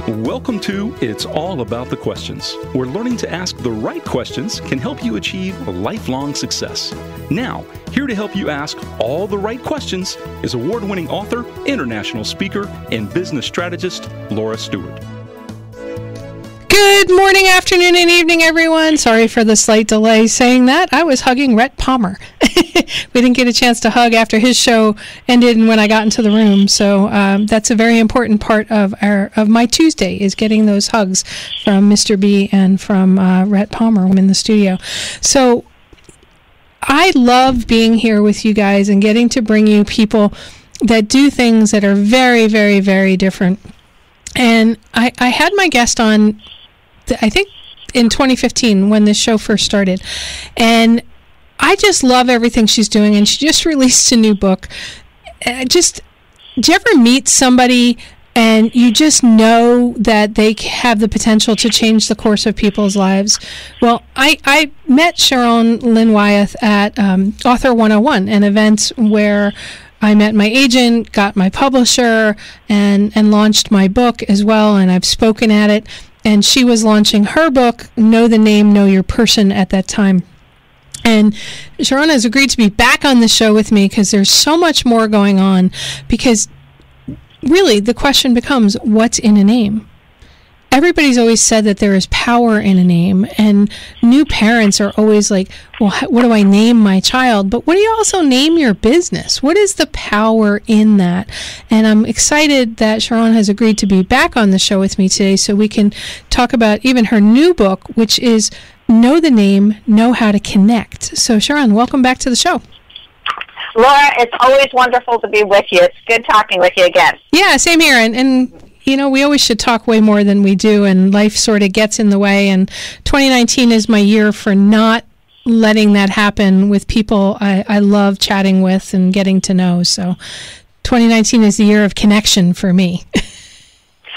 Welcome to It's All About the Questions, where learning to ask the right questions can help you achieve lifelong success. Now, here to help you ask all the right questions is award-winning author, international speaker, and business strategist, Laura Stewart. Good morning, afternoon, and evening, everyone. Sorry for the slight delay saying that. I was hugging Rhett Palmer. We didn't get a chance to hug after his show ended and when I got into the room. So that's a very important part of my Tuesday, is getting those hugs from Mr. B and from Rhett Palmer in the studio. So I love being here with you guys and getting to bring you people that do things that are very, very, very different. And I had my guest on, I think, in 2015 when this show first started. And I just love everything she's doing. And she just released a new book. Do you ever meet somebody and you just know that they have the potential to change the course of people's lives? Well, I met Sharon Lynn Wyeth at Author 101, an event where I met my agent, got my publisher, and launched my book as well, and I've spoken at it. And she was launching her book, Know the Name, Know Your Person, at that time. And Sharon has agreed to be back on the show with me because there's so much more going on. Because really, the question becomes, what's in a name? Everybody's always said that there is power in a name, and new parents are always like, well, what do I name my child? But what do you also name your business? What is the power in that? And I'm excited that Sharon has agreed to be back on the show with me today so we can talk about even her new book, which is Know the Name, Know How to Connect. So Sharon, welcome back to the show. Laura, it's always wonderful to be with you. It's good talking with you again. Yeah, same here. And you know, we always should talk way more than we do, and life sort of gets in the way. And 2019 is my year for not letting that happen with people I love chatting with and getting to know. So 2019 is the year of connection for me.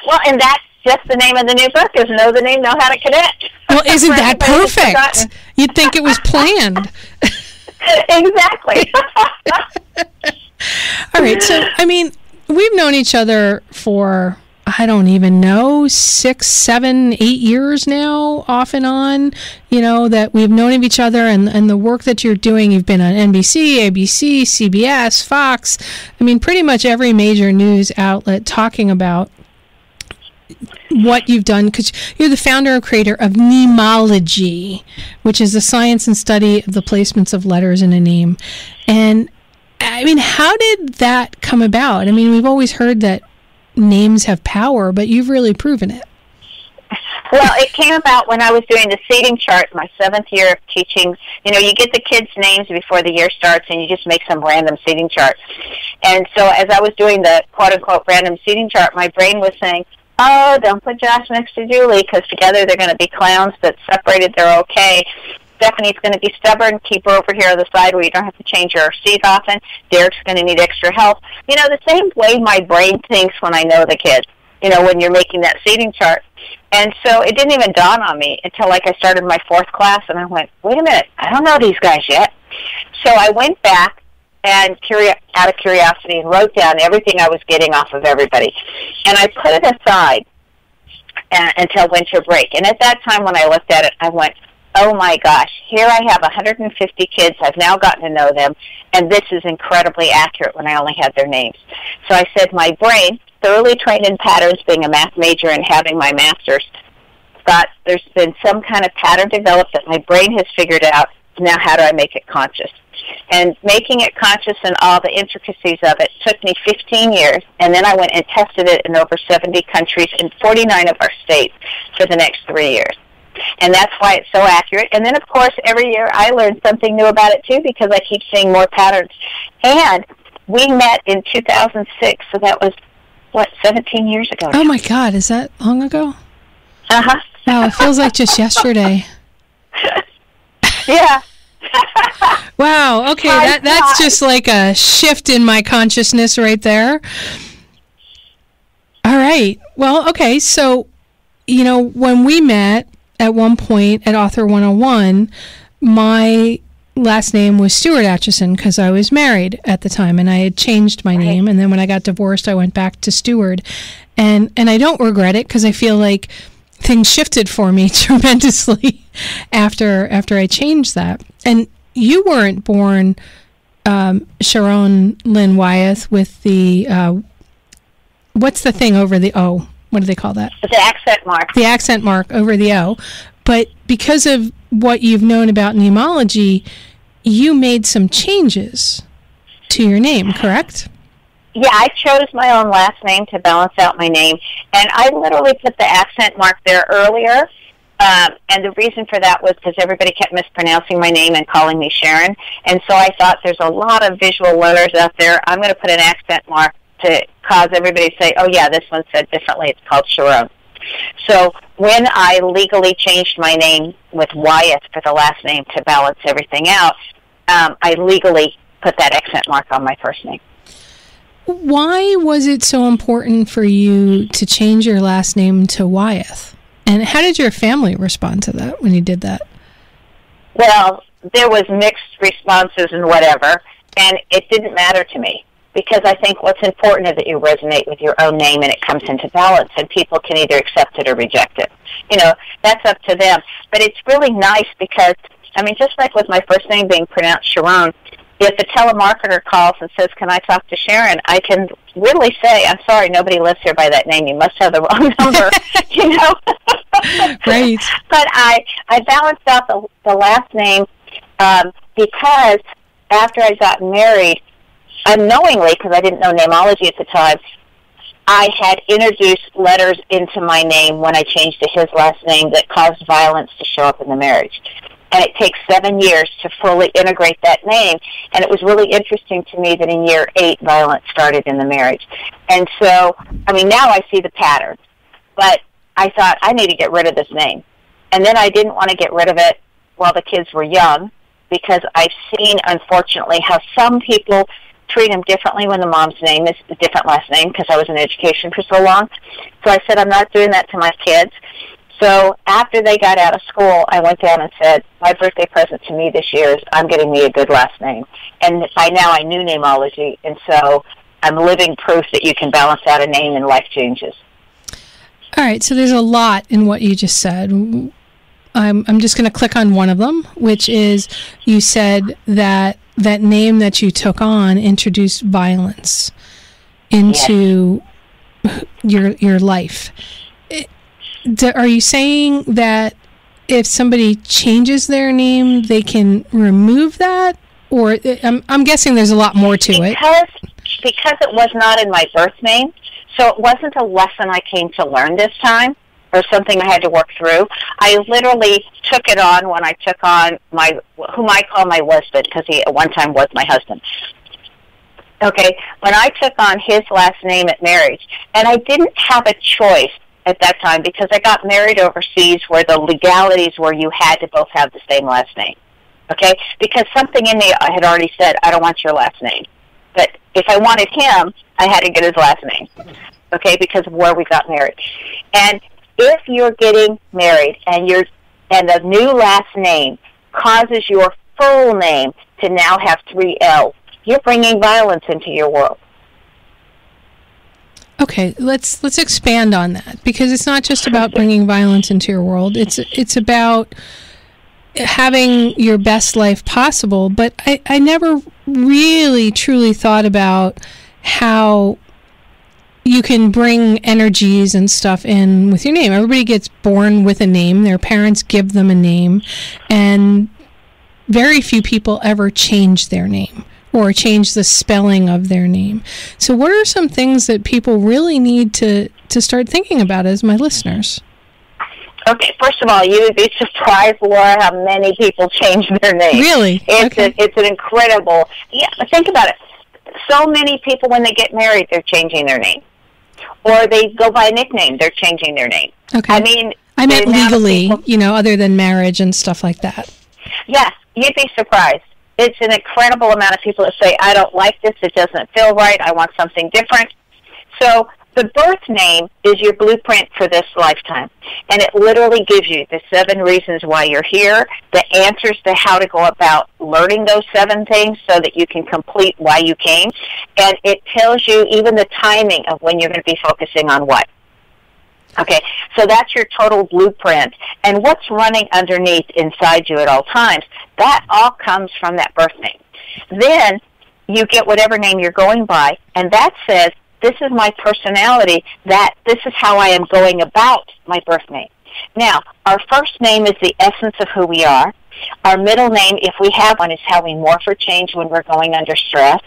Well, and that's just the name of the new book, is Know the Name, Know How to Connect. Well, isn't that perfect? You'd think it was planned. Exactly. All right. So, I mean, we've known each other for, I don't even know, 6, 7, 8 years now, off and on, you know, that we've known of each other, and the work that you're doing. You've been on NBC, ABC, CBS, Fox. I mean, pretty much every major news outlet talking about what you've done, because you're the founder and creator of Neimology, which is the science and study of the placements of letters in a name. And I mean, how did that come about? I mean, we've always heard that names have power, but you've really proven it. Well, it came about when I was doing the seating chart, my 7th year of teaching. You know, you get the kids' names before the year starts, and you just make some random seating chart. And so as I was doing the quote-unquote random seating chart, my brain was saying, oh, don't put Josh next to Julie, because together they're going to be clowns, but separated they're okay. Stephanie's going to be stubborn. Keep her over here on the side where you don't have to change your seat often. Derek's going to need extra help. You know, the same way my brain thinks when I know the kids, you know, when you're making that seating chart. And so it didn't even dawn on me until, like, I started my 4th class, and I went, wait a minute, I don't know these guys yet. So I went back and out of curiosity and wrote down everything I was getting off of everybody. And I put it aside until winter break. And at that time when I looked at it, I went, oh my gosh, here I have 150 kids. I've now gotten to know them, and this is incredibly accurate when I only had their names. So I said, my brain, thoroughly trained in patterns, being a math major and having my master's, thought there's been some kind of pattern developed that my brain has figured out. Now how do I make it conscious? And making it conscious and all the intricacies of it took me 15 years, and then I went and tested it in over 70 countries in 49 of our states for the next 3 years. And that's why it's so accurate. And then, of course, every year I learn something new about it, too, because I keep seeing more patterns. And we met in 2006, so that was, 17 years ago now. Oh, my God. Is that long ago? Uh-huh. Wow, it feels like just yesterday. Yeah. Wow, okay, that's just like a shift in my consciousness right there. All right. Well, okay, so, you know, when we met at one point at Author 101, my last name was Stewart Atchison because I was married at the time, and I had changed my name, and then when I got divorced, I went back to Stewart. And I don't regret it because I feel like things shifted for me tremendously after I changed that. And you weren't born Sharon Lynn Wyeth with the what's the thing over the O? What do they call that? The accent mark. The accent mark over the O. But because of what you've known about Neimology, you made some changes to your name, correct? Yeah, I chose my own last name to balance out my name, and I literally put the accent mark there earlier, and the reason for that was because everybody kept mispronouncing my name and calling me Sharon, and so I thought there's a lot of visual learners out there. I'm going to put an accent mark to cause everybody to say, oh yeah, this one said differently, it's called Sharon. So when I legally changed my name with Wyeth for the last name to balance everything out, I legally put that accent mark on my first name. Why was it so important for you to change your last name to Wyeth? And how did your family respond to that when you did that? Well, there was mixed responses and whatever, and it didn't matter to me because I think what's important is that you resonate with your own name and it comes into balance, and people can either accept it or reject it. You know, that's up to them. But it's really nice because, I mean, just like with my first name being pronounced Sharon, if the telemarketer calls and says, can I talk to Sharon, I can really say, I'm sorry, nobody lives here by that name. You must have the wrong number, you know? Right. But I balanced out the last name because after I got married, unknowingly, because I didn't know Neimology at the time, I had introduced letters into my name when I changed to his last name that caused violence to show up in the marriage. And it takes 7 years to fully integrate that name. And it was really interesting to me that in year 8, violence started in the marriage. And so, I mean, now I see the pattern. But I thought, I need to get rid of this name. And then I didn't want to get rid of it while the kids were young because I've seen, unfortunately, how some people treat them differently when the mom's name is a different last name because I was in education for so long. So I said, I'm not doing that to my kids. So after they got out of school, I went down and said, my birthday present to me this year is I'm getting me a good last name. And by now I knew Neimology, and so I'm living proof that you can balance out a name and life changes. All right, so there's a lot in what you just said. I'm just going to click on one of them, which is you said that that name that you took on introduced violence into your life. Are you saying that if somebody changes their name, they can remove that? Or I'm guessing there's a lot more to it. Because it was not in my birth name, so it wasn't a lesson I came to learn this time or something I had to work through. I literally took it on when I took on whom I call my husband, because he at one time was my husband. Okay, when I took on his last name at marriage, and I didn't have a choice at that time because I got married overseas where the legalities were you had to both have the same last name, okay? Because something in me had already said, I don't want your last name. But if I wanted him, I had to get his last name, okay, because of where we got married. And if you're getting married and the new last name causes your full name to now have 3 L's, you're bringing violence into your world. Okay, let's expand on that, because it's not just about bringing violence into your world. It's about having your best life possible. But I never really truly thought about how you can bring energies and stuff in with your name. Everybody gets born with a name. Their parents give them a name, and very few people ever change their name or change the spelling of their name. So what are some things that people really need to start thinking about as my listeners? Okay, first of all, you would be surprised, Laura, how many people change their name. Really? It's an incredible... Yeah, think about it. So many people, when they get married, they're changing their name. Or they go by a nickname, they're changing their name. Okay. I meant legally, other than marriage and stuff like that. Yes, you'd be surprised. It's an incredible amount of people that say, I don't like this, it doesn't feel right, I want something different. So The birth name is your blueprint for this lifetime, and it literally gives you the 7 reasons why you're here, the answers to how to go about learning those 7 things so that you can complete why you came, and it tells you even the timing of when you're going to be focusing on what. Okay, so that's your total blueprint, and what's running underneath inside you at all times, that all comes from that birth name. Then you get whatever name you're going by, and that says, this is my personality, that this is how I am going about my birth name. Now, our first name is the essence of who we are. Our middle name, if we have one, is how we morph or change when we're going under stress.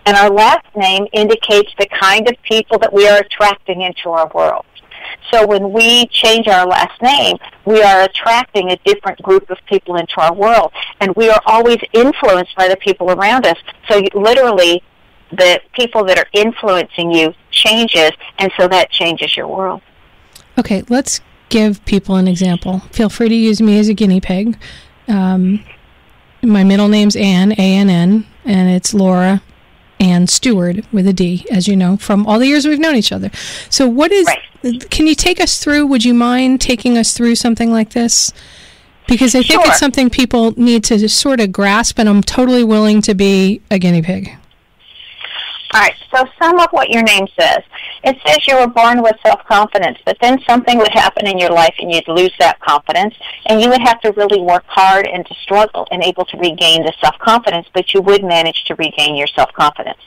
And our last name indicates the kind of people that we are attracting into our world. So when we change our last name, we are attracting a different group of people into our world. And we are always influenced by the people around us. So literally, the people that are influencing you changes, and so that changes your world. Okay, let's give people an example. Feel free to use me as a guinea pig. My middle name's Ann, A-N-N, and it's Laura Ann Stewart with a D, as you know, from all the years we've known each other. So what is, can you take us through, would you mind taking us through something like this? Because I think it's something people need to just sort of grasp, and I'm totally willing to be a guinea pig. All right, so some of what your name says. It says you were born with self-confidence, but then something would happen in your life and you'd lose that confidence, and you would have to really work hard and to struggle and able to regain the self-confidence, but you would manage to regain your self-confidence.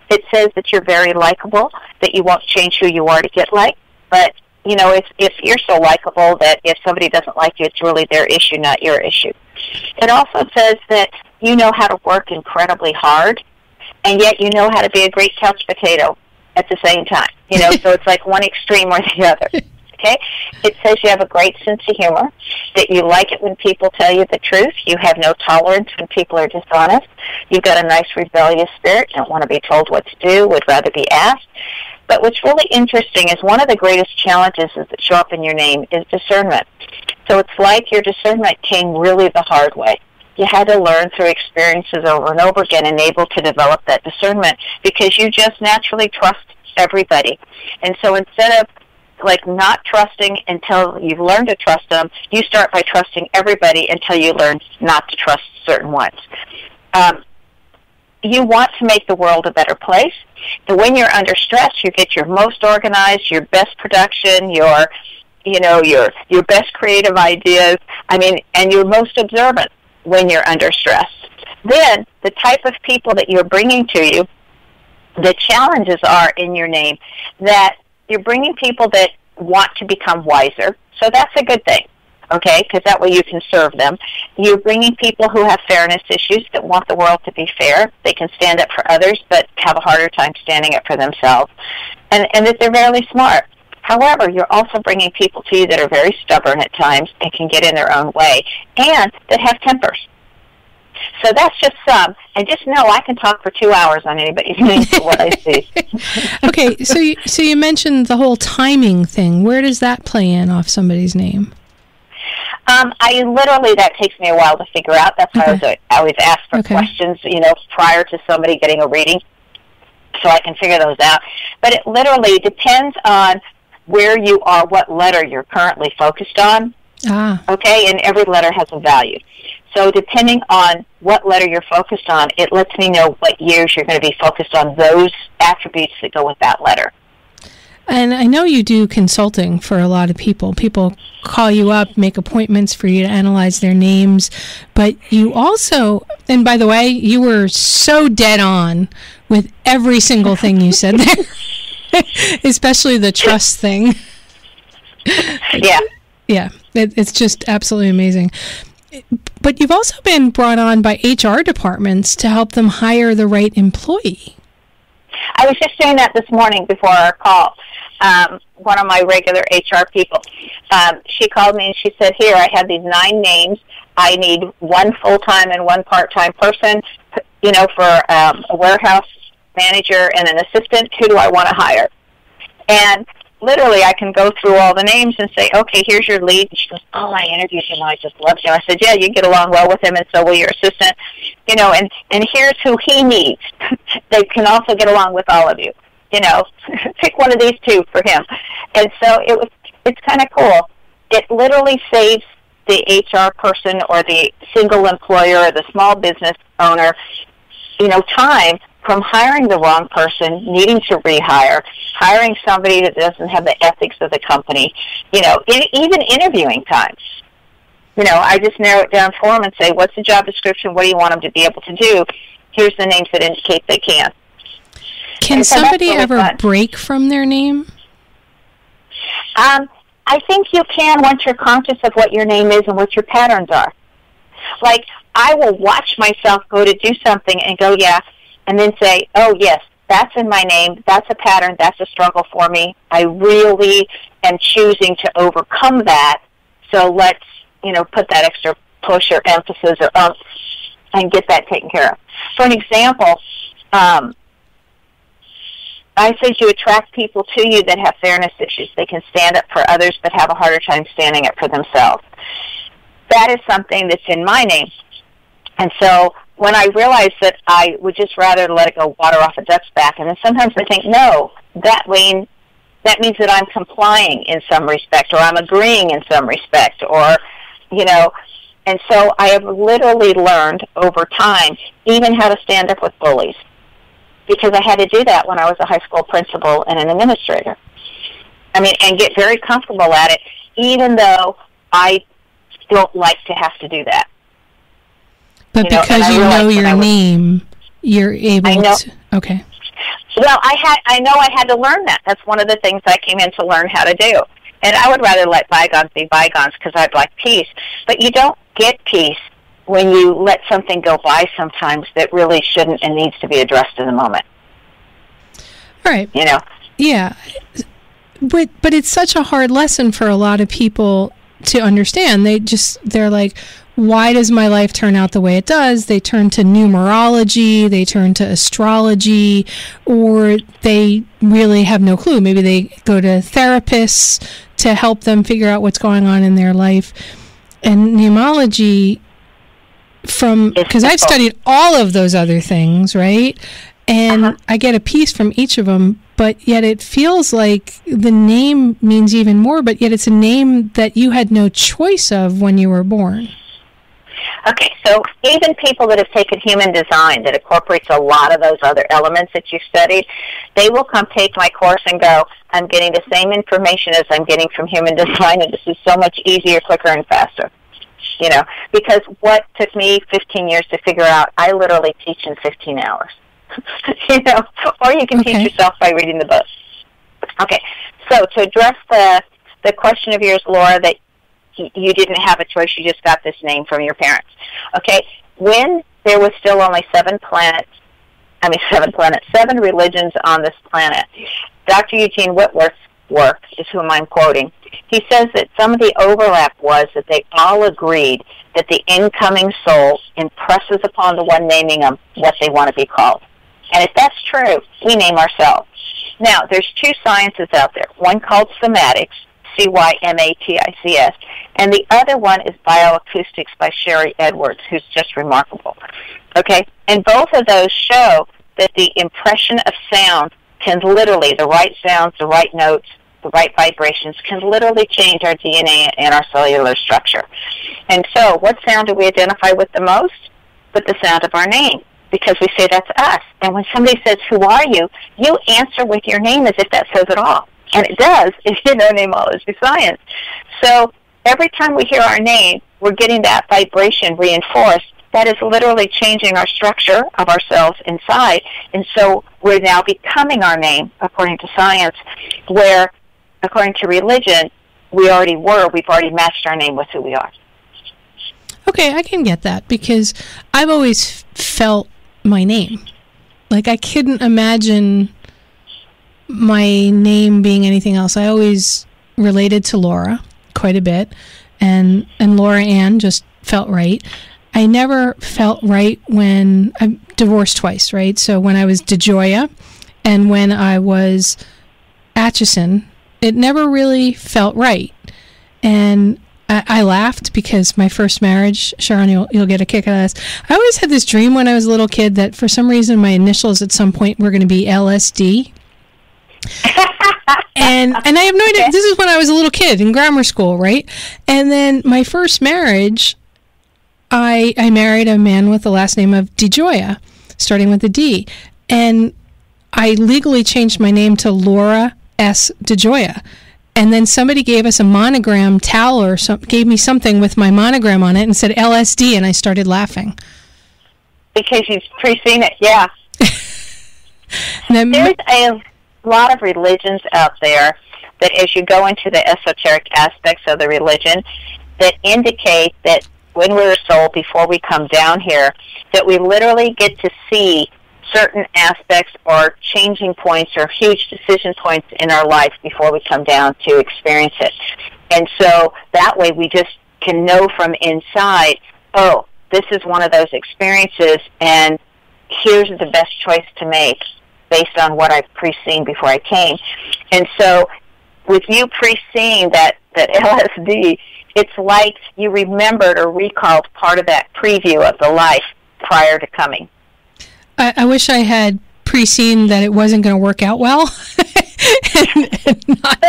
It says that you're very likable, that you won't change who you are to get liked, but you know, if you're so likable that if somebody doesn't like you, it's really their issue, not your issue. It also says that you know how to work incredibly hard, and yet you know how to be a great couch potato at the same time. You know, so it's like one extreme or the other. Okay? It says you have a great sense of humor, that you like it when people tell you the truth, you have no tolerance when people are dishonest, you've got a nice rebellious spirit, don't want to be told what to do, would rather be asked. But what's really interesting is one of the greatest challenges that show up in your name is discernment. So it's like your discernment came really the hard way. You had to learn through experiences over and over again and able to develop that discernment because you just naturally trust everybody. And so instead of like not trusting until you've learned to trust them, you start by trusting everybody until you learn not to trust certain ones. You want to make the world a better place. And when you're under stress, you get your most organized, your best production, your best creative ideas. I mean, and you're most observant when you're under stress. Then the type of people that you're bringing to you, the challenges are in your name that you're bringing people that want to become wiser. So that's a good thing, okay, because that way you can serve them. You're bringing people who have fairness issues that want the world to be fair. They can stand up for others but have a harder time standing up for themselves. And that they're very smart. However, you're also bringing people to you that are very stubborn at times and can get in their own way, and that have tempers. So that's just some. And just know I can talk for 2 hours on anybody's name for what I see. Okay, so you mentioned the whole timing thing. Where does that play in off somebody's name? That takes me a while to figure out. That's why I always ask for questions, prior to somebody getting a reading, so I can figure those out. But it literally depends on where you are, what letter you're currently focused on. Okay, and every letter has a value. So depending on what letter you're focused on, it lets me know what years you're going to be focused on those attributes that go with that letter. And I know you do consulting for a lot of people. People call you up, make appointments for you to analyze their names. But you also, and by the way, you were so dead on with every single thing you said there, especially the trust thing. Yeah, it's just absolutely amazing. But you've also been brought on by HR departments to help them hire the right employee. I was just saying that this morning before our call. One of my regular HR people, she called me and she said, here, I have these 9 names. I need 1 full-time and 1 part-time person, for a warehouse manager and an assistant. Who do I want to hire? And literally, I can go through all the names and say, okay, here's your lead. And she goes, oh, I interviewed him. I just loved him. I said, yeah, you get along well with him, and so will your assistant. And here's who he needs. They can also get along with all of you. pick one of these two for him. And so it's kind of cool. It literally saves the HR person or the single employer or the small business owner, time from hiring the wrong person, needing to rehire, hiring somebody that doesn't have the ethics of the company, even interviewing time. I just narrow it down for them and say, what's the job description? What do you want them to be able to do? Here's the names that indicate they can. Can somebody ever break from their name? I think you can once you're conscious of what your name is and what your patterns are. Like, I will watch myself go to do something and go, yeah, and then say, oh, yes, that's in my name. That's a pattern. That's a struggle for me. I really am choosing to overcome that. So let's, put that extra push or emphasis or and get that taken care of. For an example, I said you attract people to you that have fairness issues. They can stand up for others but have a harder time standing up for themselves. That is something that's in my name. And so when I realized that I would just rather let it go water off a duck's back, and then sometimes I think, no, that means that I'm complying in some respect, or I'm agreeing in some respect, or, and so I have literally learned over time even how to stand up with bullies, because I had to do that when I was a high school principal and an administrator. And get very comfortable at it, even though I don't like to have to do that. But because you know your name, you're able to... Okay. Well, I know I had to learn that. That's one of the things I came in to learn how to do. And I would rather let bygones be bygones because I'd like peace. But you don't get peace when you let something go by sometimes that really shouldn't and needs to be addressed in the moment. Right. Yeah. But it's such a hard lesson for a lot of people to understand. They're like, why does my life turn out the way it does? They turn to numerology, they turn to astrology, or they really have no clue. Maybe they go to therapists to help them figure out what's going on in their life. And Neimology, because I've studied all of those other things, right? And I get a piece from each of them, but yet it feels like the name means even more, but yet it's a name that you had no choice of when you were born. Okay, so even people that have taken human design that incorporates a lot of those other elements that you studied, they will come take my course and go, I'm getting the same information as I'm getting from human design, and this is so much easier, quicker, and faster. Because what took me 15 years to figure out, I literally teach in 15 hours. Or you can teach yourself by reading the book. Okay, so to address the question of yours, Laura, that you didn't have a choice, you just got this name from your parents. Okay, when there was still only 7 religions on this planet, Dr. Eugene Whitworth's work is whom I'm quoting. He says that some of the overlap was that they all agreed that the incoming soul impresses upon the one naming them what they want to be called. And if that's true, we name ourselves. Now, there's 2 sciences out there, one called somatics, CYMATICS, and the other one is bioacoustics by Sherry Edwards, who's just remarkable. Okay? And both of those show that the impression of sound can literally, the right sounds, the right notes, the right vibrations, can literally change our DNA and our cellular structure. And so, what sound do we identify with the most? With the sound of our name, because we say that's us. And when somebody says, who are you? You answer with your name as if that says it all. And it does, if you know Neimology science. So every time we hear our name, we're getting that vibration reinforced. That is literally changing our structure of ourselves inside. And so we're now becoming our name, according to science, where, according to religion, we already were. We've already matched our name with who we are. Okay, I can get that, because I've always felt my name. Like, I couldn't imagine my name being anything else. I always related to Laura quite a bit, and Laura Ann just felt right. I never felt right when I'm divorced twice, right? So when I was DeJoya and when I was Atchison, it never really felt right. And I laughed because my first marriage, Sharon, you'll get a kick out of this. I always had this dream when I was a little kid that for some reason my initials at some point were going to be LSD. And I have no idea. This is when I was a little kid in grammar school, right? And then my first marriage, I married a man with the last name of DeGioia, starting with a D. And I legally changed my name to Laura S. DeGioia. And then somebody gave us a monogram towel or gave me something with my monogram on it and said LSD, and I started laughing. Because you've pre-seen it, yeah. There's a lot of religions out there that as you go into the esoteric aspects of the religion that indicate that when we're a soul, before we come down here, that we literally get to see certain aspects or changing points or huge decision points in our life before we come down to experience it. And so that way we just can know from inside, oh, this is one of those experiences, and here's the best choice to make based on what I've pre-seen before I came. And so with you pre-seeing that LSD, it's like you remembered or recalled part of that preview of the life prior to coming. I wish I had pre-seen that it wasn't going to work out well. But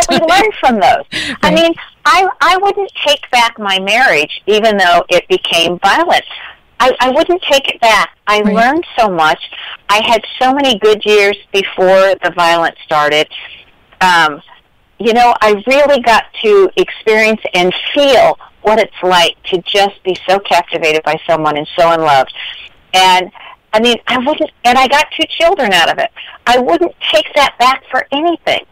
we learned from those. Right. I mean, I wouldn't take back my marriage, even though it became violent. I wouldn't take it back. I learned so much. I had so many good years before the violence started. You know, I really got to experience and feel what it's like to just be so captivated by someone and so in love. And I mean, I wouldn't, and I got 2 children out of it. I wouldn't take that back for anything.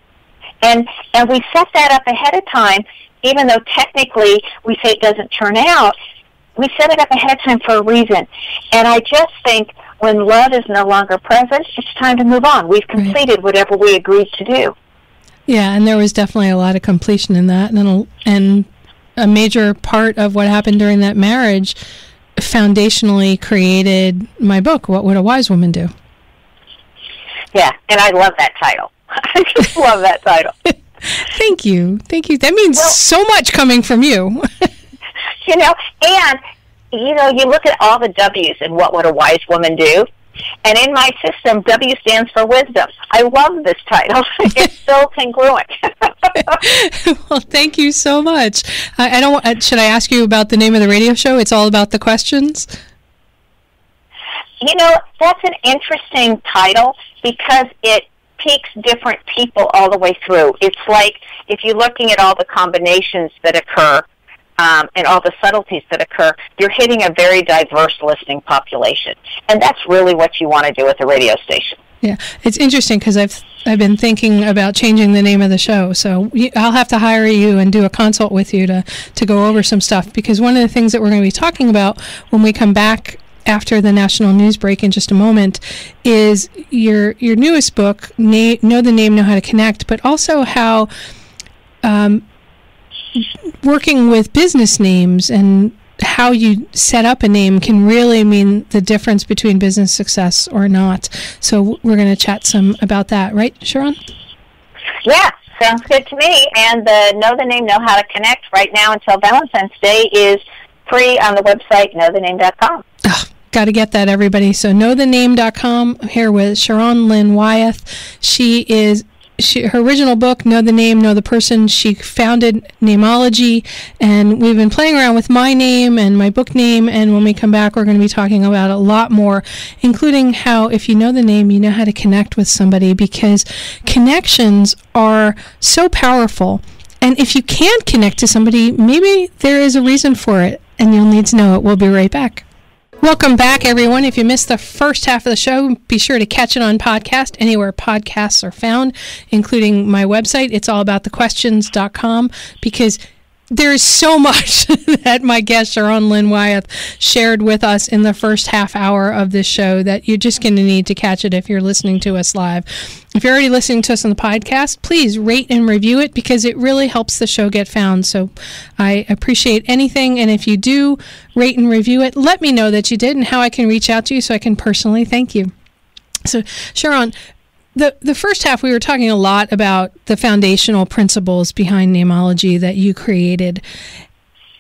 And we set that up ahead of time, even though technically we say it doesn't turn out. We set it up ahead of time for a reason. And I just think when love is no longer present, it's time to move on. We've completed whatever we agreed to do. Yeah, and there was definitely a lot of completion in that. And a major part of what happened during that marriage foundationally created my book, What Would a Wise Woman Do? Yeah, and I love that title. I just love that title. Thank you. Thank you. That means so much coming from you. You know, and, you know, you look at all the W's in What Would a Wise Woman Do? And in my system, W stands for wisdom. I love this title. It's so congruent. Well, thank you so much. I don't. Should I ask you about the name of the radio show? It's all about the questions. You know, that's an interesting title because it piques different people all the way through. It's like if you're looking at all the combinations that occur and all the subtleties that occur, you're hitting a very diverse listening population. And that's really what you want to do with a radio station. Yeah, it's interesting because I've been thinking about changing the name of the show. So I'll have to hire you and do a consult with you to go over some stuff, because one of the things that we're going to be talking about when we come back after the national news break in just a moment is your newest book, Know the Name, Know How to Connect, but also how working with business names and how you set up a name can really mean the difference between business success or not. So we're going to chat some about that, right, Sharon? Yeah, sounds good to me. And the Know the Name, Know How to Connect right now until Valentine's Day is free on the website, knowthename.com. Oh, got to get that, everybody. So knowthename.com, here with Sharon Lynn Wyeth. Her original book, Know the Name, Know the Person, she founded Neimology, and we've been playing around with my name and my book name, and when we come back, we're going to be talking about a lot more, including how if you know the name, you know how to connect with somebody, because connections are so powerful, and if you can't connect to somebody, maybe there is a reason for it, and you'll need to know it. We'll be right back. Welcome back, everyone. If you missed the first half of the show, be sure to catch it on podcast, anywhere podcasts are found, including my website, it'sallaboutthequestions.com, because there is so much that my guest, Sharon Lynn Wyeth, shared with us in the first half hour of this show that you're just going to need to catch it if you're listening to us live. If you're already listening to us on the podcast, please rate and review it, because it really helps the show get found. So I appreciate anything. And if you do rate and review it, let me know that you did and how I can reach out to you so I can personally thank you. So, Sharon, the first half, we were talking a lot about the foundational principles behind Neimology that you created.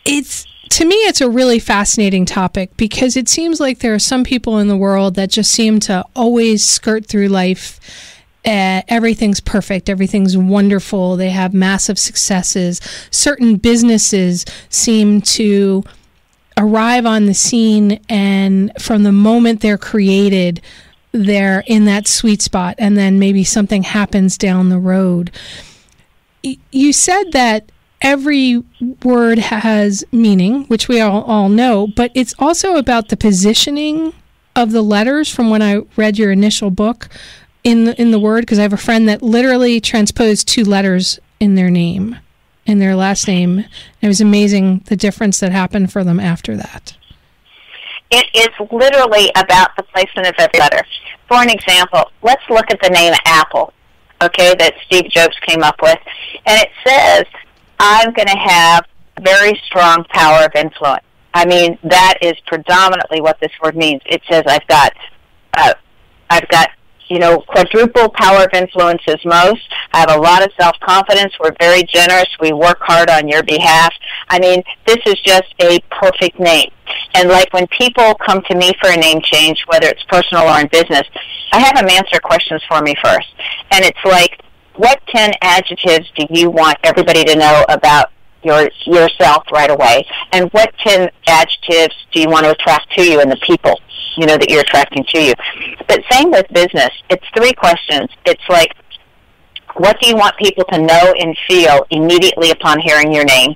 To me, it's a really fascinating topic, because it seems like there are some people in the world that just seem to always skirt through life everything's perfect, everything's wonderful, they have massive successes. Certain businesses seem to arrive on the scene, and from the moment they're created, they're in that sweet spot, and then maybe something happens down the road. You said that every word has meaning, which we all know, but it's also about the positioning of the letters from when I read your initial book in the word, because I have a friend that literally transposed 2 letters in their name, in their last name. It was amazing the difference that happened for them after that. It is literally about the placement of every letter. For an example, let's look at the name Apple, okay, that Steve Jobs came up with. And it says, I'm going to have very strong power of influence. I mean, that is predominantly what this word means. It says I've got quadruple power of influence as most. I have a lot of self-confidence. We're very generous. We work hard on your behalf. I mean, this is just a perfect name. And like when people come to me for a name change, whether it's personal or in business, I have them answer questions for me first. And it's like, what 10 adjectives do you want everybody to know about yourself right away? And what 10 adjectives do you want to attract to you and the people, that you're attracting to you? But same with business. It's 3 questions. It's like, what do you want people to know and feel immediately upon hearing your name?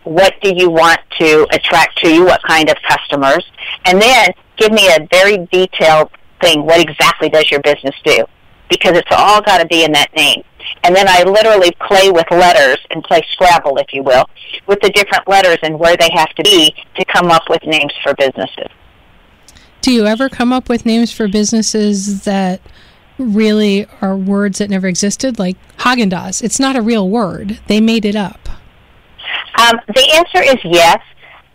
What do you want to attract to you? What kind of customers? And then give me a very detailed thing. What exactly does your business do? Because it's all got to be in that name. And then I literally play with letters and play Scrabble, if you will, with the different letters and where they have to be to come up with names for businesses. Do you ever come up with names for businesses that really are words that never existed? Like Haagen-Dazs. It's not a real word. They made it up. The answer is yes.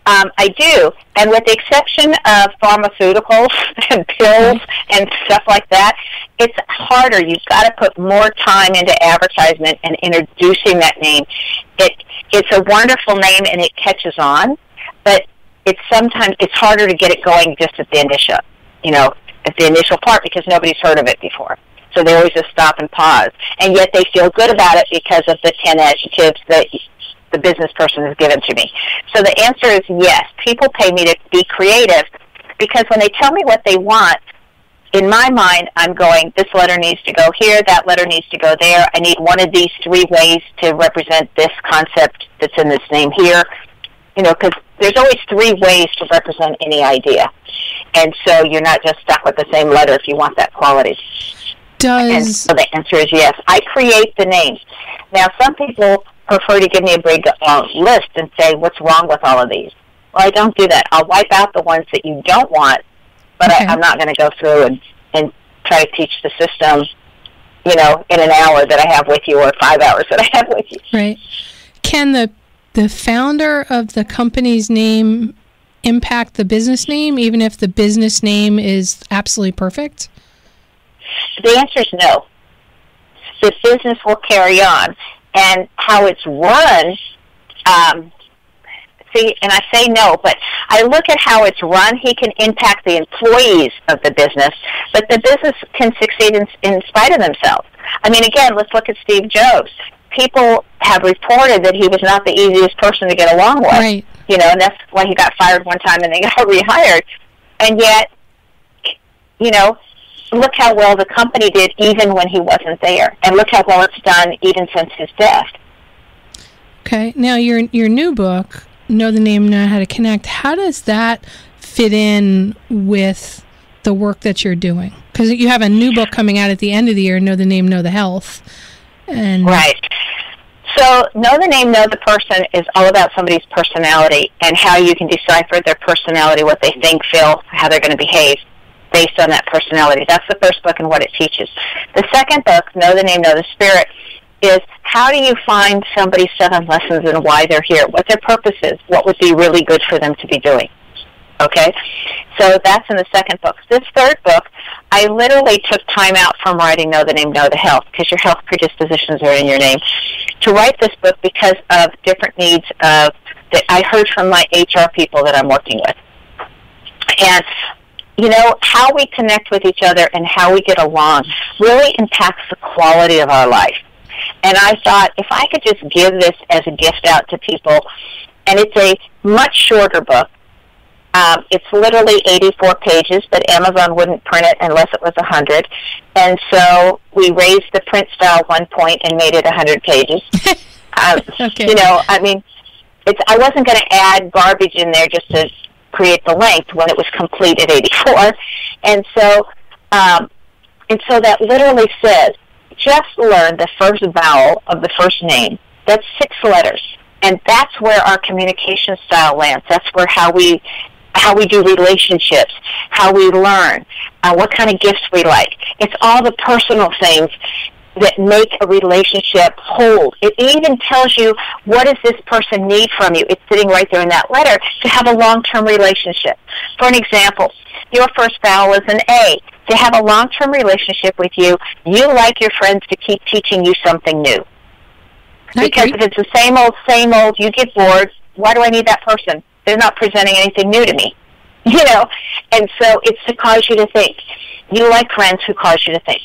I do. And with the exception of pharmaceuticals and pills and stuff like that, it's harder. You've got to put more time into advertisement and introducing that name. It's a wonderful name and it catches on, but it's harder to get it going just at the initial part because nobody's heard of it before. So they always just stop and pause. And yet they feel good about it because of the 10 adjectives that the business person has given to me. So the answer is yes. People pay me to be creative because when they tell me what they want, in my mind, I'm going, this letter needs to go here, that letter needs to go there. I need one of these 3 ways to represent this concept that's in this name here. Because there's always 3 ways to represent any idea. And so you're not just stuck with the same letter if you want that quality. And so the answer is yes. I create the names. Now, some people prefer to give me a big list and say, what's wrong with all of these? Well, I don't do that. I'll wipe out the ones that you don't want, but okay. I'm not going to go through and try to teach the system, in an hour that I have with you or 5 hours that I have with you. Right. Can the founder of the company's name impact the business name, even if the business name is absolutely perfect? The answer is no. The business will carry on. And how it's run, and I say no, but I look at how it's run. He can impact the employees of the business, but the business can succeed in spite of themselves. I mean, again, let's look at Steve Jobs. People have reported that he was not the easiest person to get along with. Right. And that's why he got fired one time and then got rehired. And yet, look how well the company did even when he wasn't there. And look how well it's done even since his death. Okay. Now, your new book, Know the Name, Know How to Connect, how does that fit in with the work that you're doing? Because you have a new book coming out at the end of the year, Know the Name, Know the Health. Right. So Know the Name, Know the Person is all about somebody's personality and how you can decipher their personality, what they think, feel, how they're going to behave based on that personality. That's the first book and what it teaches. The second book, Know the Name, Know the Spirit, is how do you find somebody's 7 lessons and why they're here, what their purpose is, what would be really good for them to be doing. Okay? So that's in the second book. This third book, I literally took time out from writing Know the Name, Know the Health, because your health predispositions are in your name, to write this book because of different needs that I heard from my HR people that I'm working with. And how we connect with each other and how we get along really impacts the quality of our life. And I thought, if I could just give this as a gift out to people, and it's a much shorter book. It's literally 84 pages, but Amazon wouldn't print it unless it was 100. And so we raised the print style 1 point and made it 100 pages. Okay. I wasn't going to add garbage in there just to create the length when it was complete at 84. And so that literally says, just learn the first vowel of the first name. That's 6 letters. And that's where our communication style lands. That's where how we do relationships, how we learn, what kind of gifts we like. It's all the personal things that make a relationship hold. It even tells you, what does this person need from you? It's sitting right there in that letter to have a long-term relationship. For an example, your first vowel is an A. To have a long-term relationship with you, you like your friends to keep teaching you something new. Because if it's the same old, you get bored. Why do I need that person? They're not presenting anything new to me. And so it's to cause you to think. You like friends who cause you to think.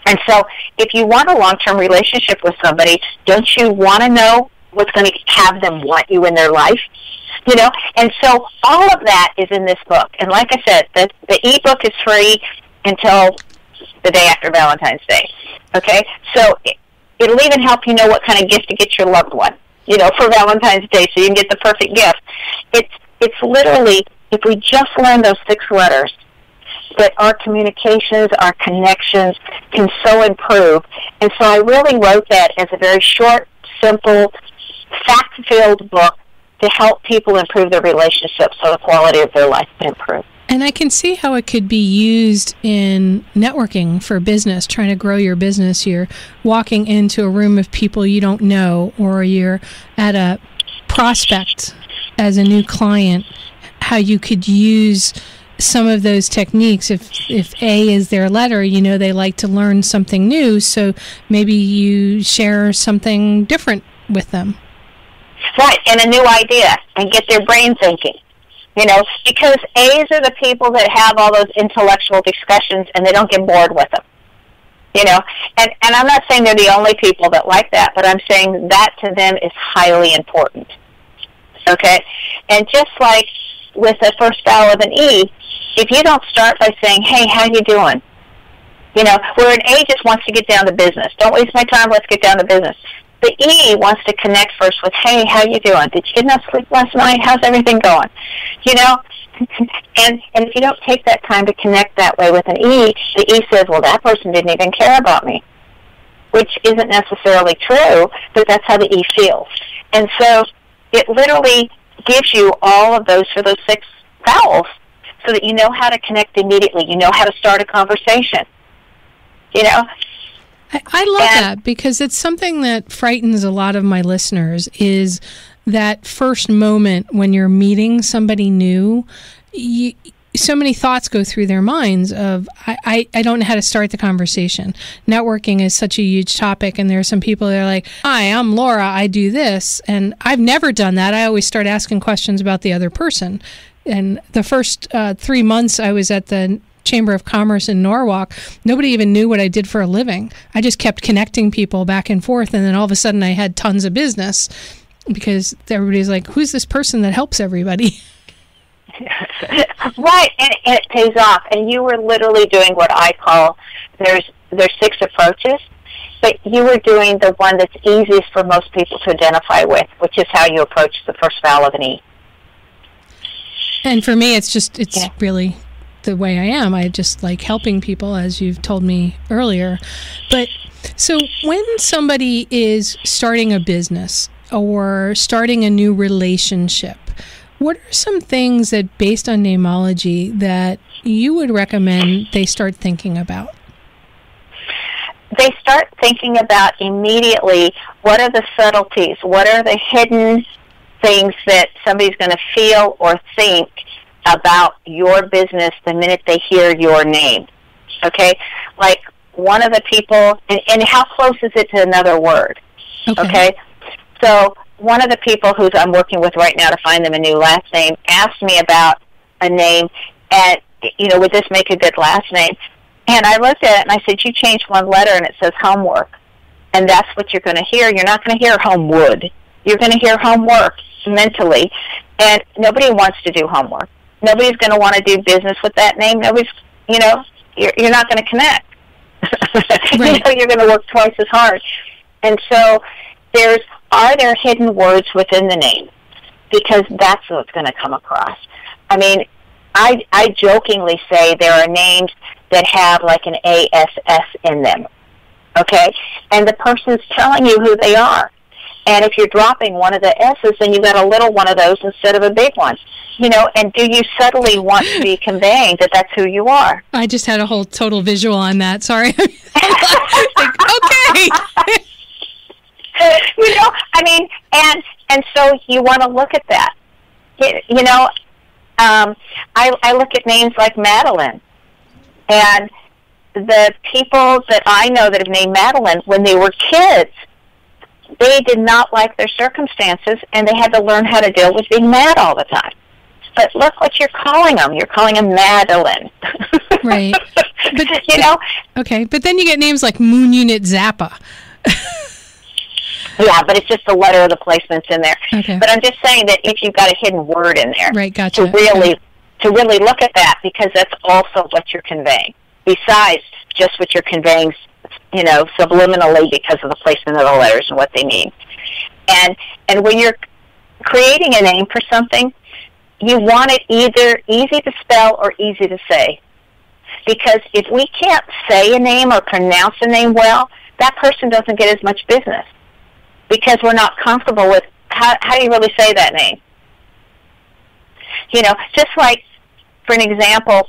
And so if you want a long-term relationship with somebody, don't you want to know what's going to have them want you in their life? And so all of that is in this book. And like I said, the e-book is free until the day after Valentine's Day. Okay? So it'll even help you know what kind of gift to get your loved one, for Valentine's Day, so you can get the perfect gift. It's literally, if we just learn those 6 letters, that our communications, our connections can so improve. And so I really wrote that as a very short, simple, fact-filled book to help people improve their relationships so the quality of their life can improve. And I can see how it could be used in networking for business, trying to grow your business. You're walking into a room of people you don't know, or you're at a prospect as a new client, how you could use some of those techniques. If A is their letter, they like to learn something new, so maybe you share something different with them. Right, and a new idea, and get their brain thinking. Because A's are the people that have all those intellectual discussions and they don't get bored with them. And I'm not saying they're the only people that like that, but I'm saying that to them is highly important. Okay? And just like with the first vowel of an E, if you don't start by saying, hey, how you doing? Where an A just wants to get down to business. Don't waste my time, let's get down to business. The E wants to connect first with, hey, how you doing? Did you get enough sleep last night? How's everything going? And if you don't take that time to connect that way with an E, the E says, well, that person didn't even care about me, which isn't necessarily true, but that's how the E feels. And so it literally gives you all of those for those 6 vowels so that you know how to connect immediately. You know how to start a conversation. I love that, because it's something that frightens a lot of my listeners, is that first moment when you're meeting somebody new. So many thoughts go through their minds of, I don't know how to start the conversation. Networking is such a huge topic, and there are some people that are like, hi, I'm Laura, I do this, and I've never done that. I always start asking questions about the other person. And the first 3 months I was at the Chamber of Commerce in Norwalk, nobody even knew what I did for a living. I just kept connecting people back and forth, and then all of a sudden I had tons of business because everybody's like, who's this person that helps everybody? Right, and it pays off. And you were literally doing what I call, there's 6 approaches, but you were doing the one that's easiest for most people to identify with, which is how you approach the first vowel of an E. And for me, it's really the way I am. I just like helping people, as you've told me earlier. But so when somebody is starting a business or starting a new relationship, what are some things that, based on Neimology, that you would recommend they start thinking about? They start thinking about immediately, what are the subtleties? What are the hidden things that somebody's going to feel or think about your business the minute they hear your name? Okay? Like one of the people, and how close is it to another word? Okay? So one of the people who I'm working with right now to find them a new last name asked me about a name, and would this make a good last name? And I looked at it and I said, you change one letter and it says homework. And that's what you're going to hear. You're not going to hear homewood. You're going to hear homework mentally. And nobody wants to do homework. Nobody's going to want to do business with that name. Nobody's, you're not going to connect. Right. You're going to work twice as hard. And so are there hidden words within the name? Because that's what's going to come across. I mean, I jokingly say there are names that have like an ASS in them, okay? And the person's telling you who they are. And if you're dropping one of the S's, then you got a little one of those instead of a big one. And do you subtly want to be conveying that that's who you are? I just had a whole total visual on that. Sorry. Okay. And so you want to look at that. I look at names like Madeline. And the people that I know that have named Madeline, when they were kids, they did not like their circumstances, and they had to learn how to deal with being mad all the time. But look what you're calling them. You're calling them Madeline. Right. But, Okay, but then you get names like Moon Unit Zappa. Yeah, but it's just the letter of the placements in there. Okay. But I'm just saying that if you've got a hidden word in there, right, gotcha. to really look at that, because that's also what you're conveying, besides just what you're conveying, subliminally because of the placement of the letters and what they mean. And when you're creating a name for something, you want it either easy to spell or easy to say. Because if we can't say a name or pronounce a name well, that person doesn't get as much business. Because we're not comfortable with how do you really say that name? Just like, for an example,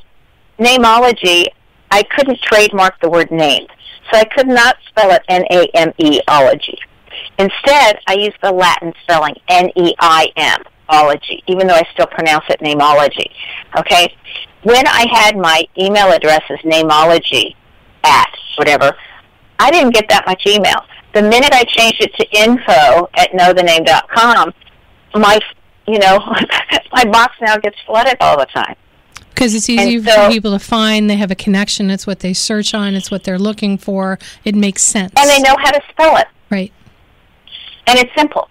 Neimology, I couldn't trademark the word name. So I could not spell it N-A-M-E-ology. Instead, I used the Latin spelling N-E-I-M, ology, even though I still pronounce it Neimology. Okay? When I had my email address as Neimology at whatever, I didn't get that much email. The minute I changed it to info@knowthename.com, my box now gets flooded all the time. Because it's easy for people to find. They have a connection. It's what they search on. It's what they're looking for. It makes sense. And they know how to spell it. Right. And it's simple.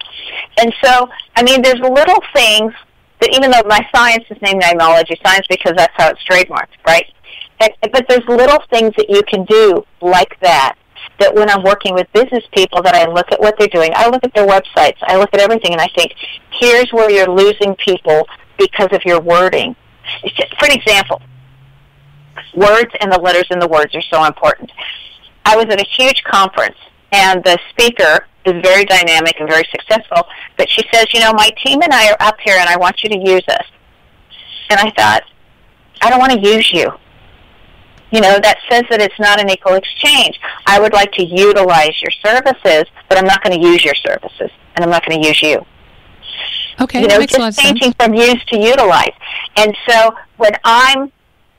And so, there's little things that, even though my science is named Neimology Science because that's how it's trademarked, right? But there's little things that you can do like that when I'm working with business people, that I look at what they're doing. I look at their websites. I look at everything, and I think, here's where you're losing people because of your wording. For an example, words and the letters in the words are so important. I was at a huge conference, and the speaker is very dynamic and very successful, but she says, my team and I are up here, and I want you to use us. And I thought, I don't want to use you. That says that it's not an equal exchange. I would like to utilize your services, but I'm not going to use your services, and I'm not going to use you. Okay, that makes a lot of sense. Just changing from use to utilize. And so when I'm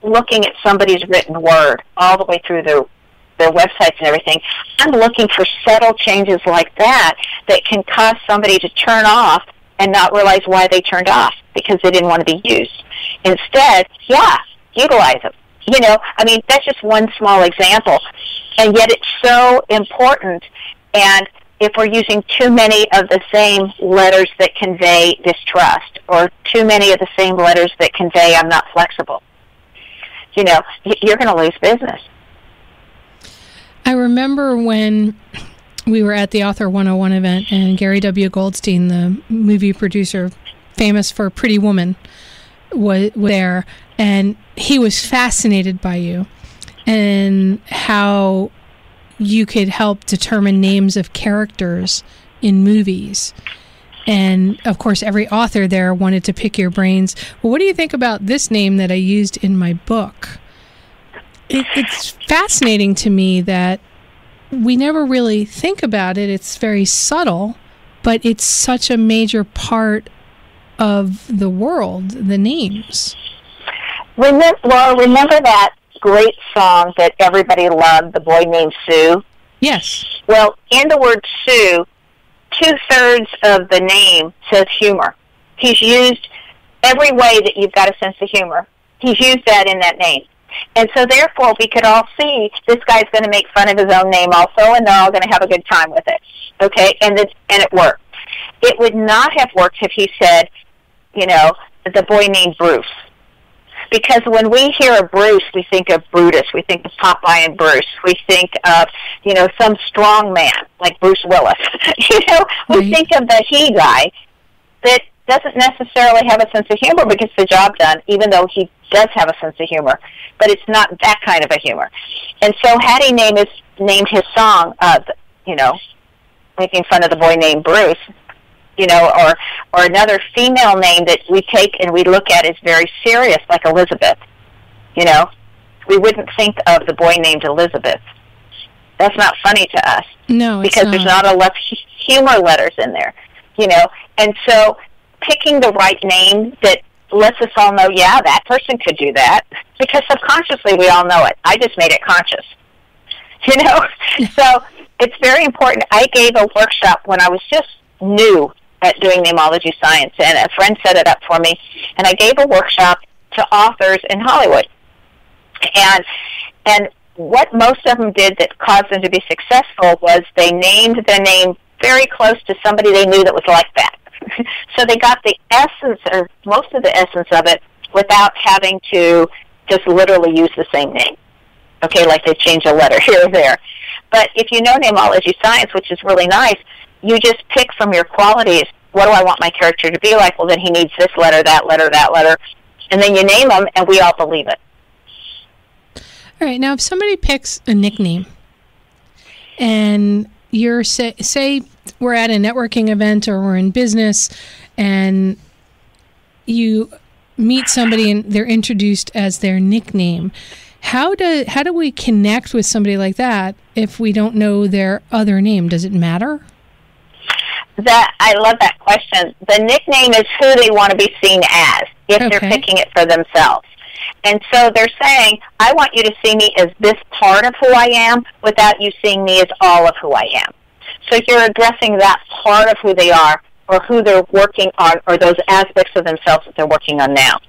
looking at somebody's written word all the way through their websites and everything, I'm looking for subtle changes like that can cause somebody to turn off and not realize why they turned off, because they didn't want to be used. Instead, utilize them. That's just one small example. And yet it's so important. And if we're using too many of the same letters that convey distrust, or too many of the same letters that convey I'm not flexible, you're going to lose business. I remember when we were at the Author 101 event, and Gary W. Goldstein, the movie producer famous for Pretty Woman, was there, and he was fascinated by you and how you could help determine names of characters in movies. And, of course, every author there wanted to pick your brains. Well, what do you think about this name that I used in my book? It's fascinating to me that we never really think about it. It's very subtle, but it's such a major part of the world, the names. Remember that great song that everybody loved, The Boy Named Sue? Yes. Well, in the word Sue, 2/3 of the name says humor. He's used every way that you've got a sense of humor. He's used that in that name. And so therefore we could all see this guy's going to make fun of his own name also, and they're all going to have a good time with it. Okay? And it worked. It would not have worked if he said, you know, the boy named Bruce. Because when we hear of Bruce, we think of Brutus. We think of Popeye and Bruce. We think of, you know, some strong man like Bruce Willis. You know, we think of the he guy that doesn't necessarily have a sense of humor but gets the job done, even though he does have a sense of humor. But it's not that kind of a humor. And so had he named his song, you know, making fun of the boy named Bruce, you know, or another female name that we take and we look at as very serious, like Elizabeth, you know, we wouldn't think of the boy named Elizabeth. That's not funny to us. No, it's because there's not enough humor letters in there, you know. And so picking the right name that lets us all know, yeah, that person could do that, because subconsciously we all know it. I just made it conscious, you know. So it's very important. I gave a workshop when I was just new at doing Neimology science, and a friend set it up for me, and I gave a workshop to authors in Hollywood. And what most of them did that caused them to be successful was they named their name very close to somebody they knew that was like that. So they got the essence, or most of the essence of it, without having to just literally use the same name. Okay, like they change a letter here or there. But if you know Neimology science, which is really nice, you just pick from your qualities, what do I want my character to be like? Well, then he needs this letter, that letter, that letter. And then you name them, and we all believe it. All right. Now, if somebody picks a nickname, and you're, say we're at a networking event or we're in business, and you meet somebody and they're introduced as their nickname, how do we connect with somebody like that if we don't know their other name? Does it matter? I love that question. The nickname is who they want to be seen as, if they're picking it for themselves. And so they're saying, I want you to see me as this part of who I am without you seeing me as all of who I am. So you're addressing that part of who they are, or who they're working on, or those aspects of themselves that they're working on now.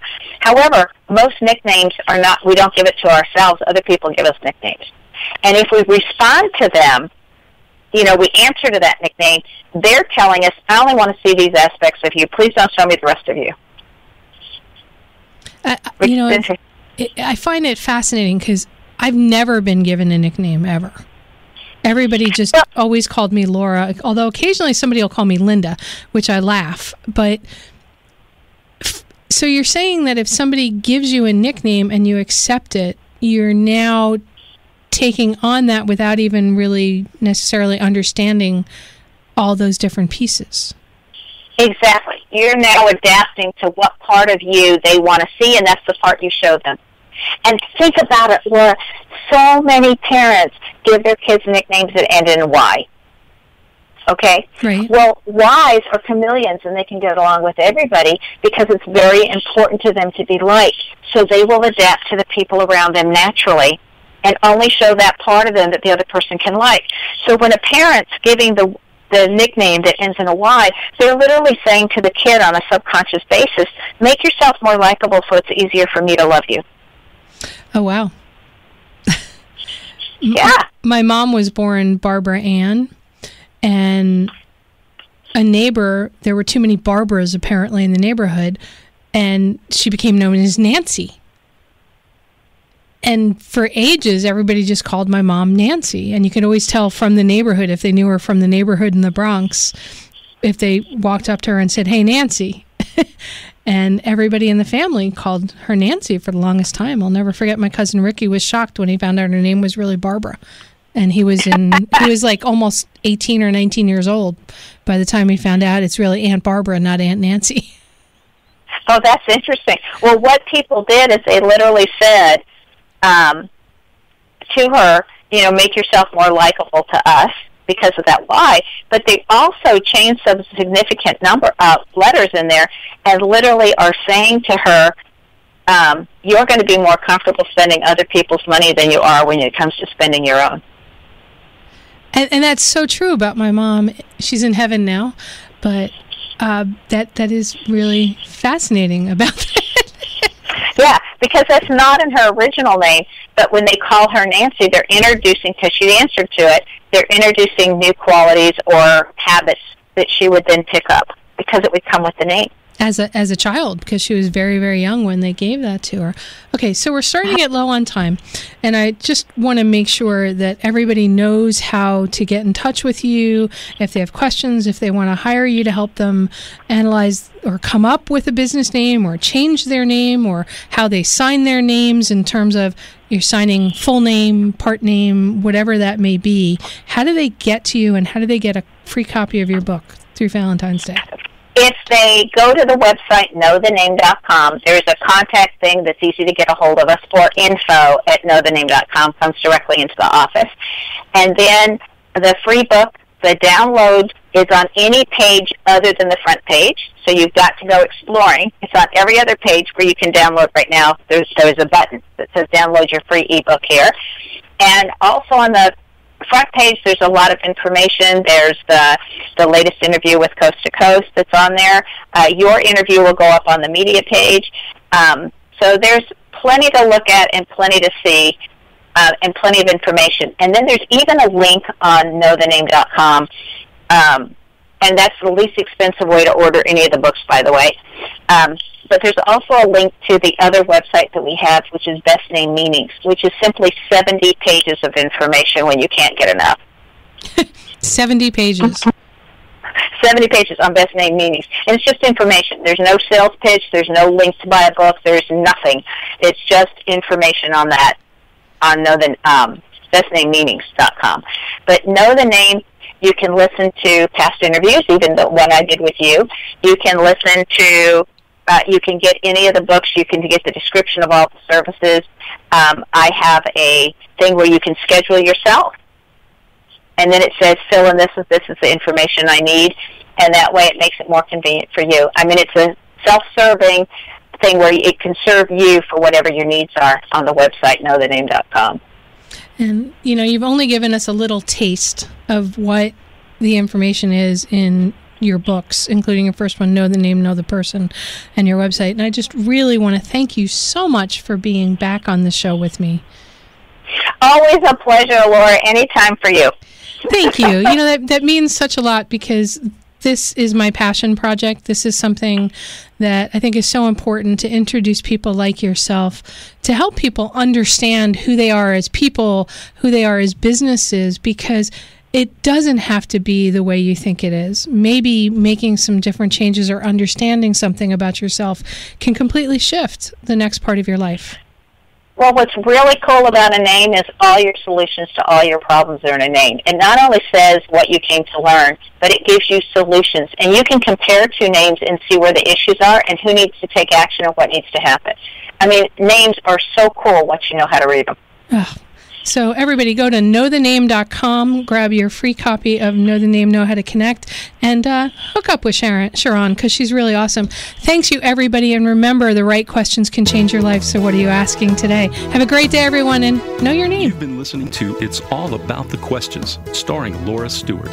However, most nicknames are not, we don't give it to ourselves. Other people give us nicknames. And if we respond to them, you know, we answer to that nickname, they're telling us, I only want to see these aspects of you. Please don't show me the rest of you. You know, I find it fascinating because I've never been given a nickname ever. Everybody just always called me Laura, although occasionally somebody will call me Linda, which I laugh. But so you're saying that if somebody gives you a nickname and you accept it, you're now taking on that without even really necessarily understanding all those different pieces. Exactly. You're now adapting to what part of you they want to see, and that's the part you show them. And think about it, where so many parents give their kids nicknames that end in Y. Okay? Right. Well, Ys are chameleons, and they can get along with everybody because it's very important to them to be liked. So they will adapt to the people around them naturally and only show that part of them that the other person can like. So when a parent's giving the nickname that ends in a Y, they're literally saying to the kid on a subconscious basis, make yourself more likable so it's easier for me to love you. Oh, wow. Yeah. My mom was born Barbara Ann, and a neighbor, there were too many Barbaras apparently in the neighborhood, and she became known as Nancy. And for ages, everybody just called my mom Nancy. And you could always tell from the neighborhood, if they knew her from the neighborhood in the Bronx, if they walked up to her and said, hey, Nancy. And everybody in the family called her Nancy for the longest time. I'll never forget my cousin Ricky was shocked when he found out her name was really Barbara. And he was like almost 18 or 19 years old by the time he found out it's really Aunt Barbara, not Aunt Nancy. Oh, that's interesting. Well, what people did is they literally said to her, you know, make yourself more likable to us because of that Y. But they also changed some significant number of letters in there and literally are saying to her, you're going to be more comfortable spending other people's money than you are when it comes to spending your own. And that's so true about my mom. She's in heaven now, but that is really fascinating about that. Yeah, because that's not in her original name, but when they call her Nancy, they're introducing, because she answered to it, they're introducing new qualities or habits that she would then pick up because it would come with the name. As a child, because she was very, very young when they gave that to her. Okay, so we're starting to get low on time, and I just want to make sure that everybody knows how to get in touch with you if they have questions, if they want to hire you to help them analyze or come up with a business name or change their name, or how they sign their names in terms of you're signing full name, part name, whatever that may be. How do they get to you, and how do they get a free copy of your book through Valentine's Day? If they go to the website, knowthename.com, there's a contact thing that's easy to get a hold of us, or info@knowthename.com comes directly into the office. And then the free book, the download is on any page other than the front page, so you've got to go exploring. It's on every other page where you can download right now. There's a button that says download your free ebook here. And also on the front page, there's a lot of information. There's the latest interview with Coast to Coast that's on there. Your interview will go up on the media page. So there's plenty to look at and plenty to see and plenty of information. And then there's even a link on knowthename.com, and that's the least expensive way to order any of the books, by the way. But there's also a link to the other website that we have, which is Best Name Meanings, which is simply 70 pages of information when you can't get enough. 70 pages. 70 pages on Best Name Meanings. And it's just information. There's no sales pitch. There's no link to buy a book. There's nothing. It's just information on that, on bestnamemeanings.com. But Know the Name, you can listen to past interviews, even the one I did with you. You can listen to... you can get any of the books. You can get the description of all the services. I have a thing where you can schedule yourself. And then it says, fill in this is the information I need. And that way it makes it more convenient for you. I mean, it's a self-serving thing where it can serve you for whatever your needs are on the website, knowthename.com. And, you know, you've only given us a little taste of what the information is in your books, including your first one, Know the Name, Know the Person, and your website. And I just really want to thank you so much for being back on the show with me. Always a pleasure, Laura. Anytime for you. Thank you. You know, that means such a lot, because this is my passion project. This is something that I think is so important to introduce people like yourself, to help people understand who they are as people, who they are as businesses, because it doesn't have to be the way you think it is. Maybe making some different changes or understanding something about yourself can completely shift the next part of your life. Well, what's really cool about a name is all your solutions to all your problems are in a name. It not only says what you came to learn, but it gives you solutions. And you can compare two names and see where the issues are and who needs to take action and what needs to happen. I mean, names are so cool once you know how to read them. Oh. So everybody go to knowthename.com, grab your free copy of Know the Name, Know How to Connect, and hook up with Sharon, because she's really awesome. Thanks you, everybody, and remember, the right questions can change your life, so what are you asking today? Have a great day, everyone, and know your name. You've been listening to It's All About the Questions, starring Laura Stewart.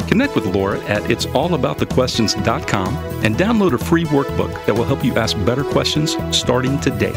Connect with Laura at it'sallaboutthequestions.com and download a free workbook that will help you ask better questions starting today.